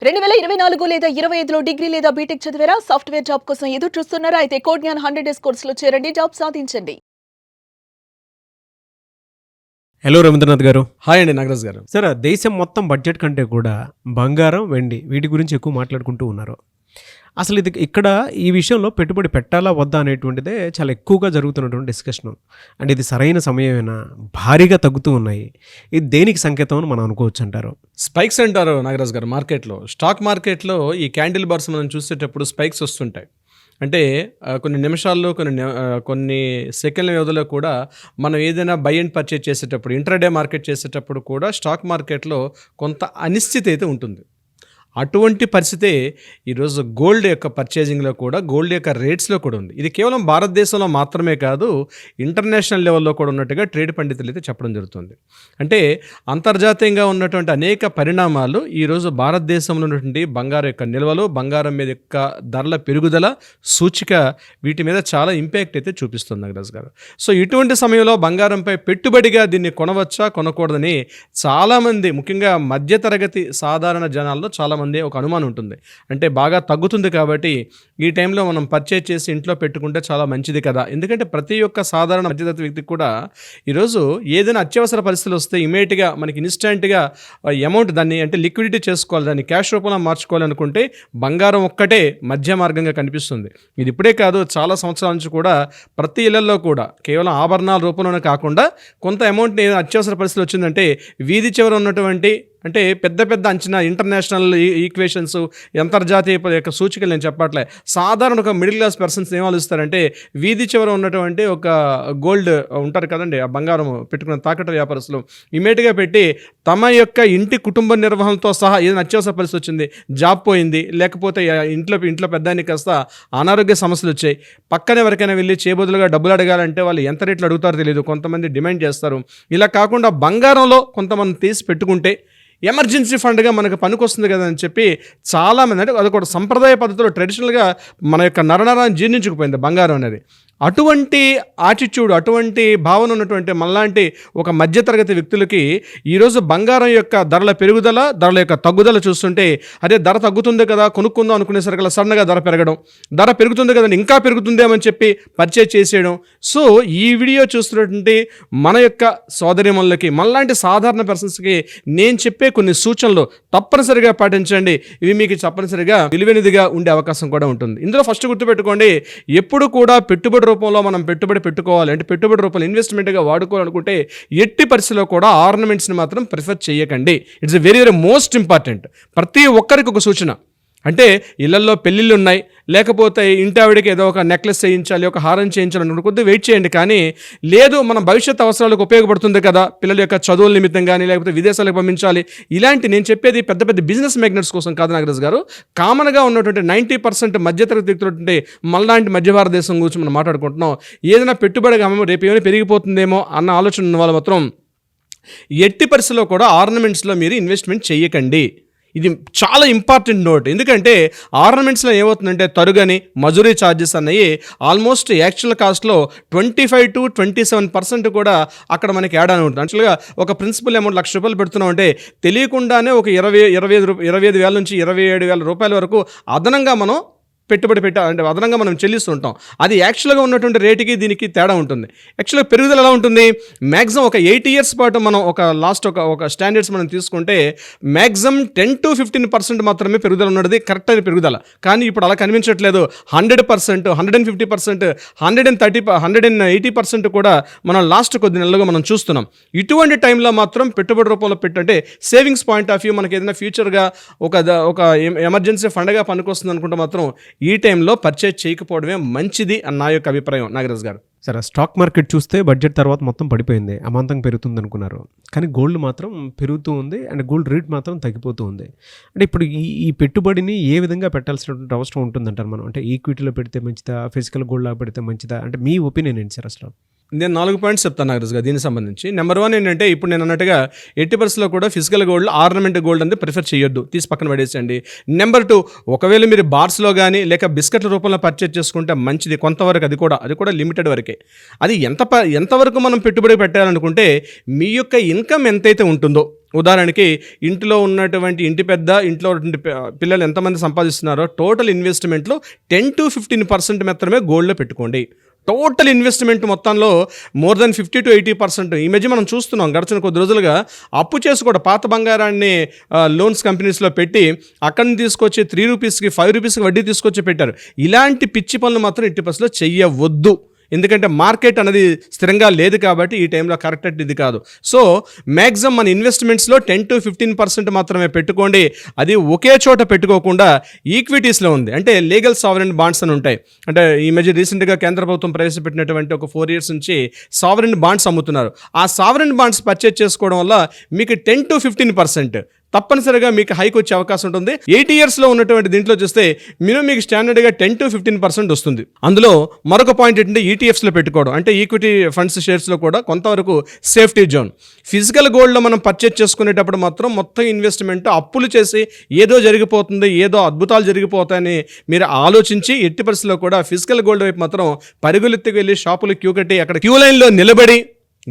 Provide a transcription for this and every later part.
2024 లేదా 25లో డిగ్రీ లేదా బీటెక్ చదివారా? సాఫ్ట్‌వేర్ జాబ్ కోసం ఎదురు చూస్తున్నారా? అయితే కోడ్ జ్ఞాన్ 100 డేస్ కోర్సులో చేరండి, జాబ్ సాధించండి. హలో రవీంద్రనాథ్ గారు. హాయ్ అండి నాగరాజ్ గారు. సార్, దేశం మొత్తం బడ్జెట్ కంటే కూడా బంగారం, వెండి వీటి గురించి ఎక్కువ మాట్లాడుకుంటూ ఉన్నారు. అసలు ఇది ఇక్కడ ఈ విషయంలో పెట్టుబడి పెట్టాలా వద్దా అనేటువంటిదే చాలా ఎక్కువగా జరుగుతున్నటువంటి డిస్కషను. అంటే ఇది సరైన సమయమేనా? భారీగా తగ్గుతూ ఉన్నాయి. ఇది దేనికి సంకేతం అని మనం అనుకోవచ్చు అంటారు? స్పైక్స్ అంటారు నాగరాజ్ గారు. మార్కెట్లో, స్టాక్ మార్కెట్లో ఈ క్యాండిల్ బార్స్ మనం చూసేటప్పుడు స్పైక్స్ వస్తుంటాయి. అంటే కొన్ని నిమిషాల్లో కొన్ని సెకండ్ల వ్యవధిలో కూడా మనం ఏదైనా బై అండ్ పర్చేజ్ చేసేటప్పుడు, ఇంట్రాడే మార్కెట్ చేసేటప్పుడు కూడా స్టాక్ మార్కెట్లో కొంత అనిశ్చితి అయితే ఉంటుంది. అటువంటి పరిస్థితే ఈరోజు గోల్డ్ యొక్క పర్చేజింగ్లో కూడా, గోల్డ్ యొక్క రేట్స్లో కూడా ఉంది. ఇది కేవలం భారతదేశంలో మాత్రమే కాదు, ఇంటర్నేషనల్ లెవెల్లో కూడా ఉన్నట్టుగా ట్రేడ్ పండితులు అయితే చెప్పడం జరుగుతుంది. అంటే అంతర్జాతీయంగా ఉన్నటువంటి అనేక పరిణామాలు ఈరోజు భారతదేశంలో ఉన్నటువంటి బంగారం యొక్క నిల్వలు, బంగారం మీద యొక్క ధరల పెరుగుదల, సూచిక వీటి మీద చాలా ఇంపాక్ట్ అయితే చూపిస్తుంది నాగరాజ్ గారు. సో ఇటువంటి సమయంలో బంగారంపై పెట్టుబడిగా దీన్ని కొనవచ్చా, కొనకూడదని చాలామంది, ముఖ్యంగా మధ్యతరగతి సాధారణ జనాల్లో చాలామంది ఒక అనుమానం ఉంటుంది. అంటే బాగా తగ్గుతుంది కాబట్టి ఈ టైంలో మనం పర్చేజ్ చేసి ఇంట్లో పెట్టుకుంటే చాలా మంచిది కదా. ఎందుకంటే ప్రతి ఒక్క సాధారణ మధ్యతరగతి వ్యక్తికి కూడా ఈరోజు ఏదైనా అత్యవసర పరిస్థితులు వస్తే ఇమీడియట్గా మనకి ఇన్స్టెంట్గా అమౌంట్ దాన్ని అంటే లిక్విడిటీ చేసుకోవాలి, దాన్ని క్యాష్ రూపంలో మార్చుకోవాలనుకుంటే బంగారం ఒక్కటే మధ్య మార్గంగా కనిపిస్తుంది. ఇది ఇప్పుడే కాదు, చాలా సంవత్సరాల నుంచి కూడా ప్రతి ఇళ్లలో కూడా కేవలం ఆభరణాల రూపంలోనే కాకుండా కొంత అమౌంట్ని అత్యవసర పరిస్థితులు వచ్చిందంటే వీధి చివర ఉన్నటువంటి, అంటే పెద్ద పెద్ద అంచనా ఇంటర్నేషనల్ ఈక్వేషన్స్, అంతర్జాతీయ యొక్క సూచికలు నేను చెప్పట్లే, సాధారణ ఒక మిడిల్ క్లాస్ పర్సన్స్ ఏం ఆలోచిస్తారంటే వీధి చివర ఉన్నటువంటి ఒక గోల్డ్ ఉంటారు కదండి, ఆ బంగారం పెట్టుకున్న తాకట్టు వ్యాపారస్తులు ఇమీడియట్గా పెట్టి తమ యొక్క ఇంటి కుటుంబ నిర్వహణతో సహా ఏదైనా అత్యవసర పరిస్థితి వచ్చింది, జాబ్ పోయింది, లేకపోతే ఇంట్లో పెద్దానికి కాస్త అనారోగ్య సమస్యలు వచ్చాయి, పక్కన ఎవరికైనా వెళ్ళి చేయబదులుగా డబ్బులు అడగాలంటే వాళ్ళు ఎంత రేట్లు అడుగుతారో తెలియదు, కొంతమంది డిమాండ్ చేస్తారు. ఇలా కాకుండా బంగారంలో కొంతమంది తీసి పెట్టుకుంటే ఎమర్జెన్సీ ఫండ్గా మనకు పనికొస్తుంది కదా అని చెప్పి చాలామంది, అంటే అది కూడా సంప్రదాయ పద్ధతిలో ట్రెడిషనల్గా మన యొక్క నరనరాన్ని జీర్ణించుకుపోయింది బంగారం అనేది. అటువంటి యాటిట్యూడ్, అటువంటి భావన ఉన్నటువంటి మనలాంటి ఒక మధ్యతరగతి వ్యక్తులకి ఈరోజు బంగారం యొక్క ధరల పెరుగుదల, ధరల యొక్క తగ్గుదల చూస్తుంటే అదే ధర తగ్గుతుంది కదా కొనుక్కుందాం అనుకునేసరికి సడన్గా ధర పెరగడం, ధర పెరుగుతుంది కదండి ఇంకా పెరుగుతుందేమని చెప్పి పర్చేజ్ చేసేయడం. సో ఈ వీడియో చూస్తున్నటువంటి మన యొక్క సోదరిమణులకి, మనలాంటి సాధారణ పర్సన్స్కి నేను చెప్పే కొన్ని సూచనలు తప్పనిసరిగా పాటించండి. ఇవి మీకు తప్పనిసరిగా విలువైనదిగా ఉండే అవకాశం కూడా ఉంటుంది. ఇందులో ఫస్ట్ గుర్తుపెట్టుకోండి, ఎప్పుడు కూడా పెట్టుబడి రూపంలో మనం పెట్టుబడి పెట్టుకోవాలి అంటే, పెట్టుబడి రూపంలో ఇన్వెస్ట్మెంట్గా వాడుకోవాలనుకుంటే ఎట్టి పరిస్థితిలో కూడా ఆర్నమెంట్స్ని మాత్రం ప్రిఫర్ చేయకండి. It's very very most important. ప్రతి ఒక్కరికి ఒక సూచన. అంటే ఇళ్లలో పెళ్ళిళ్ళు ఉన్నాయి, లేకపోతే ఇంటి ఆవిడకి ఏదో ఒక నెక్లెస్ చేయించాలి, ఒక హారం చేయించాలి అనుకుంటే కొద్దిగా వెయిట్ చేయండి. కానీ లేదు, మన భవిష్యత్ అవసరాలకు ఉపయోగపడుతుంది కదా, పిల్లల యొక్క చదువుల నిమిత్తం కానీ, లేకపోతే విదేశాలకు పంపించాలి, ఇలాంటి నేను చెప్పేది పెద్ద పెద్ద బిజినెస్ మ్యాగ్నెట్స్ కోసం కాదు నాగరాజ్ గారు. కామన్గా ఉన్నటువంటి 90% మధ్యతరగతి వ్యక్తులు మనలాంటి మధ్య భారతదేశం గురించి మనం మాట్లాడుకుంటున్నాం. ఏదైనా పెట్టుబడిగా రేపు ఏమైనా పెరిగిపోతుందేమో అన్న ఆలోచన ఉన్న వాళ్ళు మాత్రం ఎట్టి పరిస్థితుల్లో కూడా ఆర్నమెంట్స్లో మీరు ఇన్వెస్ట్మెంట్ చేయకండి. ఇది చాలా ఇంపార్టెంట్ నోట్. ఎందుకంటే ఆర్నమెంట్స్లో ఏమవుతుందంటే తరుగని, మజూరీ ఛార్జెస్ అన్నవి ఆల్మోస్ట్ యాక్చువల్ కాస్ట్లో 25 to 27% కూడా అక్కడ మనకి యాడ్ అని ఉంటుంది. యాక్చువల్గా ఒక ప్రిన్సిపల్ అమౌంట్ ₹1,00,000 పెడుతున్నాం అంటే తెలియకుండానే ఒక 25,000 నుంచి 27,000 రూపాయల వరకు అదనంగా మనం పెట్టుబడి అంటే అదనంగా మనం చెల్లిస్తుంటాం. అది యాక్చువల్గా ఉన్నటువంటి రేటుకి దీనికి తేడా ఉంటుంది. యాక్చువల్గా పెరుగుదల ఎలా ఉంటుంది, మ్యాక్సిమం ఒక 8 years పాటు మనం ఒక లాస్ట్ ఒక స్టాండర్డ్స్ మనం తీసుకుంటే మ్యాక్సిమం 10 to 15% మాత్రమే పెరుగుదల ఉన్నది కరెక్ట్ అయిన పెరుగుదల. కానీ ఇప్పుడు అలా కనిపించట్లేదు. 100%, 150%, 180% కూడా మనం లాస్ట్ కొద్ది నెలలుగా మనం చూస్తున్నాం. ఇటువంటి టైంలో మాత్రం పెట్టుబడి రూపంలో అంటే సేవింగ్స్ పాయింట్ ఆఫ్ వ్యూ మనకి ఏదైనా ఫ్యూచర్గా ఒక ఎమర్జెన్సీ ఫండ్గా పనికొస్తుంది అనుకుంటే మాత్రం ఈ టైంలో పర్చేజ్ చేయకపోవడమే మంచిది అన్న నా యొక్క అభిప్రాయం నాగరాజ్ గారు. సరే, స్టాక్ మార్కెట్ చూస్తే బడ్జెట్ తర్వాత మొత్తం పడిపోయింది, అమాంతం పెరుగుతుంది అనుకున్నారు. కానీ గోల్డ్ మాత్రం పెరుగుతూ ఉంది, అండ్ గోల్డ్ రేట్ మాత్రం తగ్గిపోతూ ఉంది. అంటే ఇప్పుడు ఈ పెట్టుబడిని ఏ విధంగా పెట్టాల్సినటువంటి అవసరం ఉంటుందంటారు మనం? అంటే ఈక్విటీలో పెడితే మంచిదా, ఫిజికల్ గోల్డ్లో పెడితే మంచిదా? అంటే మీ ఒపీనియన్ ఏంటి సార్ అసలు? నేను 4 పాయింట్స్ చెప్తాను నాగరాజ్ గారు దీనికి సంబంధించి. నెంబర్ 1 ఏంటంటే, ఇప్పుడు నేను అన్నట్టుగా 80% కూడా ఫిజికల్ గోల్డ్, ఆర్నమెంట్ గోల్డ్ అనేది ప్రిఫర్ చేయొద్దు, తీసి పక్కన పడేసండి. నెంబర్ 2, ఒకవేళ మీరు బార్స్లో కానీ లేక బిస్కెట్ల రూపంలో పర్చేజ్ చేసుకుంటే మంచిది కొంతవరకు, అది కూడా లిమిటెడ్ వరకే. అది ఎంతవరకు మనం పెట్టుబడి పెట్టాలనుకుంటే మీ యొక్క ఇన్కమ్ ఎంతైతే ఉంటుందో ఉదాహరణకి ఇంట్లో ఉన్నటువంటి ఇంటి పెద్ద, ఇంట్లో ఉన్నటువంటి పిల్లలు ఎంతమంది సంపాదిస్తున్నారో టోటల్ ఇన్వెస్ట్మెంట్లో 10-15% మాత్రమే గోల్డ్లో పెట్టుకోండి. టోటల్ ఇన్వెస్ట్మెంట్ మొత్తంలో మోర్ దెన్ 50-80%. ఈ మధ్య మనం చూస్తున్నాం గడిచిన కొద్ది రోజులుగా అప్పు చేసి కూడా పాత బంగారాన్ని లోన్స్ కంపెనీస్లో పెట్టి అక్కడి నుంచి తీసుకొచ్చి 3 రూపీస్కి 5 రూపీస్కి వడ్డీ తీసుకొచ్చి పెట్టారు. ఇలాంటి పిచ్చి పనులు మాత్రం ఎట్టి పరిస్థితుల్లో చెయ్యవద్దు. ఎందుకంటే మార్కెట్ అనేది స్థిరంగా లేదు కాబట్టి ఈ టైంలో కరెక్ట్ ఇది కాదు. సో మ్యాక్సిమం మన ఇన్వెస్ట్మెంట్స్లో 10-15% మాత్రమే పెట్టుకోండి. అది ఒకే చోట పెట్టుకోకుండా ఈక్విటీస్లో ఉంది, అంటే లీగల్ సావరెన్ బాండ్స్ అని ఉంటాయి. అంటే ఈ మధ్య రీసెంట్గా కేంద్ర ప్రభుత్వం ప్రవేశపెట్టినటువంటి ఒక 4 years నుంచి సావరెన్ బాండ్స్ అమ్ముతున్నారు. ఆ సావరెన్ బాండ్స్ పర్చేజ్ చేసుకోవడం వల్ల మీకు 10-15% తప్పనిసరిగా మీకు హైక్ వచ్చే అవకాశం ఉంటుంది. 8 yearsలో ఉన్నటువంటి దీంట్లో చూస్తే మీకు స్టాండర్డ్గా 10-15% వస్తుంది. అందులో మరొక పాయింట్ ఏంటంటే ఈటీఎఫ్స్లో పెట్టుకోవడం, అంటే ఈక్విటీ ఫండ్స్ షేర్స్లో కూడా కొంతవరకు సేఫ్టీ జోన్. ఫిజికల్ గోల్డ్లో మనం పర్చేజ్ చేసుకునేటప్పుడు మాత్రం మొత్తం ఇన్వెస్ట్మెంట్ అప్పులు చేసి ఏదో జరిగిపోతుంది, ఏదో అద్భుతాలు జరిగిపోతాయని మీరు ఆలోచించి ఎట్టి పరిస్థితుల్లో కూడా ఫిజికల్ గోల్డ్ వైపు మాత్రం పరుగులెత్తుకు వెళ్ళి షాపులు క్యూ కట్టి అక్కడ క్యూ లైన్లో నిలబడి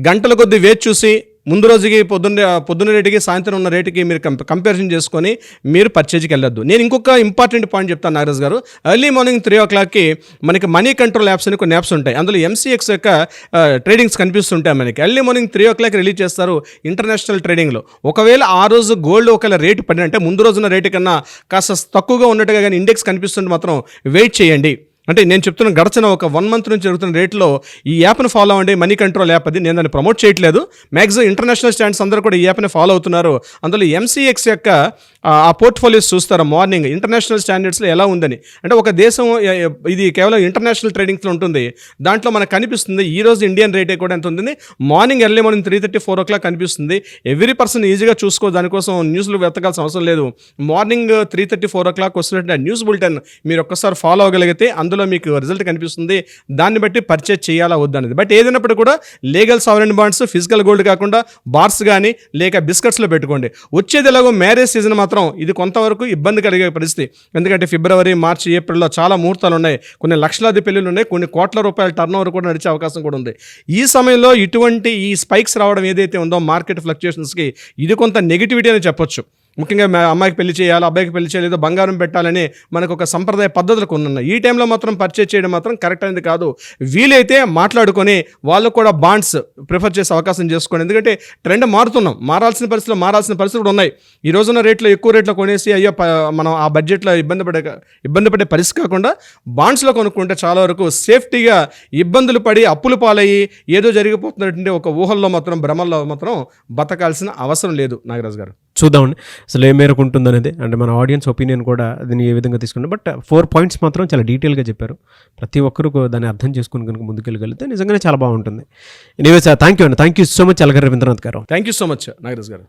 గంటల కొద్దీ వేచి చూసి ముందు రోజుకి పొద్దున్న రేటుకి సాయంత్రం ఉన్న రేటుకి మీరు కంపారిజన్ చేసుకొని మీరు పర్చేజ్కి వెళ్ళొద్దు. నేను ఇంకొక ఇంపార్టెంట్ పాయింట్ చెప్తాను నాగరాజ్ గారు. ఎర్లీ మార్నింగ్ 3 o'clockకి మనకి మనీ కంట్రోల్ యాప్స్ అని కొన్ని యాప్స్ ఉంటాయి. అందులో MCX యొక్క ట్రేడింగ్స్ కనిపిస్తుంటాయి. మనకి ఎర్లీ మార్నింగ్ 3 o'clock రిలీజ్ చేస్తారు ఇంటర్నేషనల్ ట్రేడింగ్లో. ఒకవేళ ఆ రోజు గోల్డ్ ఒకవేళ రేటు పడిన, అంటే ముందు రోజున రేటు కన్నా కాస్త తక్కువగా ఉన్నట్టుగా కానీ ఇండెక్స్ కనిపిస్తుంటే మాత్రం వెయిట్ చేయండి. అంటే నేను చెప్తున్న గడిచిన ఒక 1 month నుంచి జరుగుతున్న రేట్లో ఈ యాప్ని ఫాలో అవ్వండి. మనీ కంట్రోల్ యాప్ అది. నేను దాన్ని ప్రమోట్ చేయట్లేదు. మ్యాక్సిమం ఇంటర్నేషనల్ స్టాండ్స్ అందరూ కూడా ఈ యాప్ని ఫాలో అవుతున్నారు. అందులో MCX యొక్క ఆ పోర్ట్ఫోలియోస్ చూస్తారు మార్నింగ్ ఇంటర్నేషనల్ స్టాండర్డ్స్లో ఎలా ఉందని. అంటే ఒక దేశం ఇది కేవలం ఇంటర్నేషనల్ ట్రేడింగ్స్లో ఉంటుంది. దాంట్లో మనకు కనిపిస్తుంది ఈరోజు ఇండియన్ రేటే కూడా ఎంత ఉంటుంది. మార్నింగ్ ఎర్లీ మార్నింగ్ 3:30-4 o'clock కనిపిస్తుంది. ఎవ్రీ పర్సన్ ఈజీగా చూసుకో, దానికోసం న్యూస్లు వెతకాల్సిన అవసరం లేదు. మార్నింగ్ 3:30-4 o'clock వస్తున్నట్టు న్యూస్ బులెటిన్ మీరు ఒక్కసారి ఫాలో అవ్వగలిగితే అందులో మీకు రిజల్ట్ కనిపిస్తుంది. దాన్ని బట్టి పర్చేజ్ చేయాలా వద్దనేది. బట్ ఏదైనప్పుడు కూడా legal sovereign bonds, physical gold కాకుండా బార్స్ కానీ లేక బిస్కెట్స్లో పెట్టుకోండి. వచ్చేది ఎలాగో మ్యారేజ్ సీజన్ మాత్రం ఇది కొంతవరకు ఇబ్బంది కలిగే పరిస్థితి. ఎందుకంటే ఫిబ్రవరి, మార్చి, ఏప్రిల్లో చాలా ముహూర్తాలు ఉన్నాయి. కొన్ని లక్షలాది పెళ్ళిళ్ళు ఉన్నాయి. కొన్ని కోట్ల రూపాయల టర్న్ ఓవర్ కూడా నడిచే అవకాశం కూడా ఉంది. ఈ సమయంలో ఇటువంటి ఈ స్పైక్స్ రావడం ఏదైతే ఉందో మార్కెట్ ఫ్లక్చుయేషన్స్కి ఇది కొంత నెగిటివిటీ అని చెప్పొచ్చు. ముఖ్యంగా అమ్మాయికి పెళ్లి చేయాలి, అబ్బాయికి పెళ్లి చేయాలి, ఏదో బంగారం పెట్టాలని మనకు ఒక సంప్రదాయ పద్ధతులు కొన్ని ఉన్నాయి. ఈ టైంలో మాత్రం పర్చేజ్ చేయడం మాత్రం కరెక్ట్ అనేది కాదు. వీలైతే మాట్లాడుకొని వాళ్ళు కూడా బాండ్స్ ప్రిఫర్ చేసే అవకాశం చేసుకోండి. ఎందుకంటే ట్రెండ్ మారాల్సిన పరిస్థితులు కూడా ఉన్నాయి. ఈ రోజున రేట్లో ఎక్కువ రేట్లో కొనేసి అయ్యో మనం ఆ బడ్జెట్లో ఇబ్బంది పడే పరిస్థితి కాకుండా బాండ్స్లో కొనుక్కుంటే చాలా వరకు సేఫ్టీగా ఇబ్బందులు పడి అప్పులు పాలయ్యి ఏదో జరిగిపోతున్నటువంటి ఒక ఊహల్లో మాత్రం భ్రమల్లో మాత్రం బతకాల్సిన అవసరం లేదు. నాగరాజ్ గారు చూద్దామండి అసలు ఏ మేరకు ఉంటుందనేది, అంటే మన ఆడియన్స్ ఒపీనియన్ కూడా దీన్ని ఏ విధంగా తీసుకుంటాం. బట్ 4 points మాత్రం చాలా డీటెయిల్గా చెప్పారు. ప్రతి ఒక్కరు దాన్ని అర్థం చేసుకుని కనుక ముందుకెళ్ళగలిగితే నిజంగానే చాలా బాగుంటుంది. Anyways thank you so much Alagar Ravindranath garu. Thank you so much Nagaraj గారు.